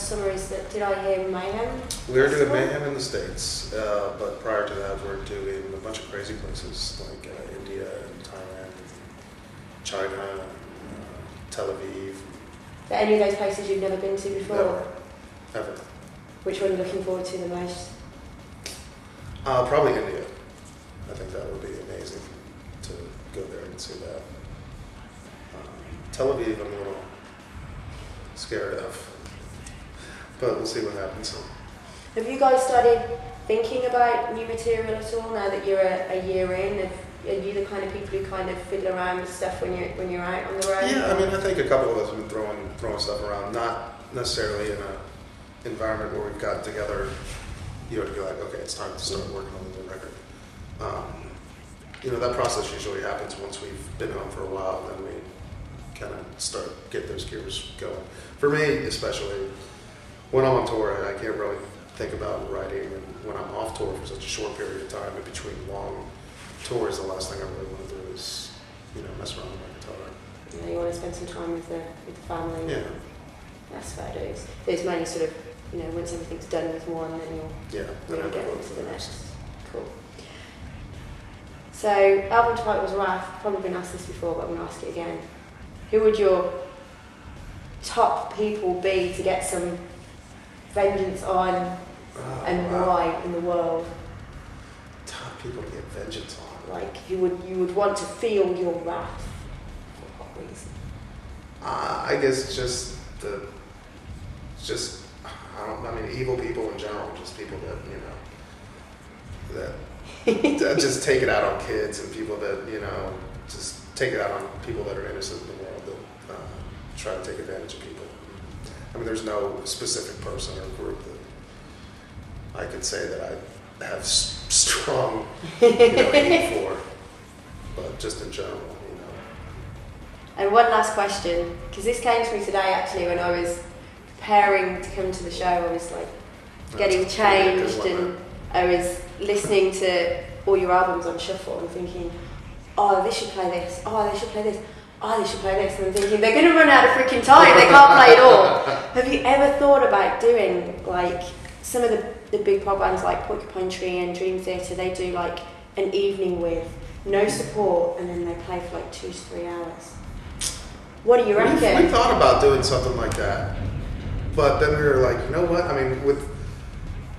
summer is that, did I hear Mayhem? We were doing Mayhem in the States, but prior to that we're doing a bunch of crazy places like India and Thailand, and China, Tel Aviv. Are any of those places you've never been to before? Never. Ever. Which one are you looking forward to the most? Probably India. I think that would be amazing to go there and see that. Tel Aviv I'm a little scared of, but we'll see what happens. Have you guys started thinking about new material at all now that you're a year in? Are you the kind of people who kind of fiddle around with stuff when you're out on the road? Yeah, I mean, I think a couple of us have been throwing stuff around, not necessarily in an environment where we've gotten together, to be like, okay, it's time to start working on the new record. That process usually happens once we've been home for a while, and then we kind of start get those gears going. For me, especially, when I'm on tour, I can't really think about writing, and when I'm off tour for such a short period of time in between long tours, the last thing I really want to do is, mess around with my guitar. Yeah, you want to spend some time with the family. Yeah. That's fair dues. So it's mainly sort of, once everything's done with one, then you'll really get into the next. Cool. So, album title was Wrath. Probably been asked this before, but I'm going to ask it again. Who would your top people be to get some vengeance on, and why in the world? Top people to get vengeance on. Like, you would want to feel your wrath. For what reason? I guess evil people in general, just people that just take it out on kids and people that, just take it out on people that are innocent in the world that try to take advantage of people. I mean, there's no specific person or group that I could say that I have strong, hate for, but just in general, And one last question, because this came to me today actually when I was preparing to come to the show. I was like getting changed and I was listening to all your albums on shuffle and thinking, oh, they should play this, oh, they should play this, oh, they should play this, and I'm thinking, they're going to run out of freaking time, they can't play it all. Have you ever thought about doing, like, some of the big pop bands like Porcupine Tree and Dream Theater, they do like an evening with no support and then they play for like 2 to 3 hours? What do you reckon? We thought about doing something like that, but then we were like, you know what, I mean, with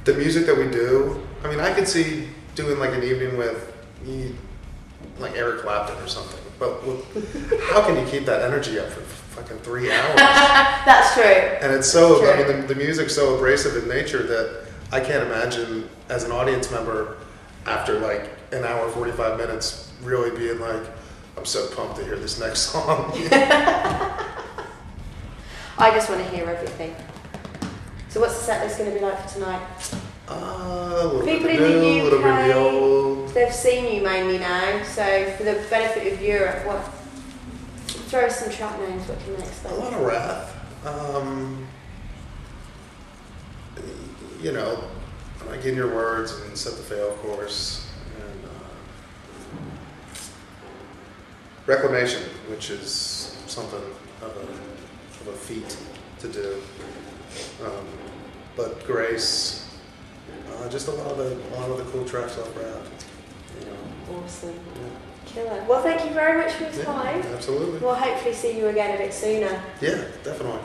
the music that we do, I mean, I could see doing like an evening with like Eric Clapton or something, but how can you keep that energy up for fucking 3 hours? That's true. And it's so, I mean, the music's so abrasive in nature that I can't imagine as an audience member after like an hour, 45 minutes, really being like, I'm so pumped to hear this next song. I just want to hear everything. So what's the set list going to be like for tonight? People in the UK, a little bit of the old. They've seen you mainly now, so for the benefit of Europe, throw us some track names, what can they expect? A lot of Wrath. Like In Your Words and Set the Fail, of course. And Reclamation, which is something of a feat to do. But Grace, just a lot of the cool tracks off Wrath. Awesome. Yeah. Killer. Well, thank you very much for your time. Absolutely. We'll hopefully see you again a bit sooner. Yeah, definitely.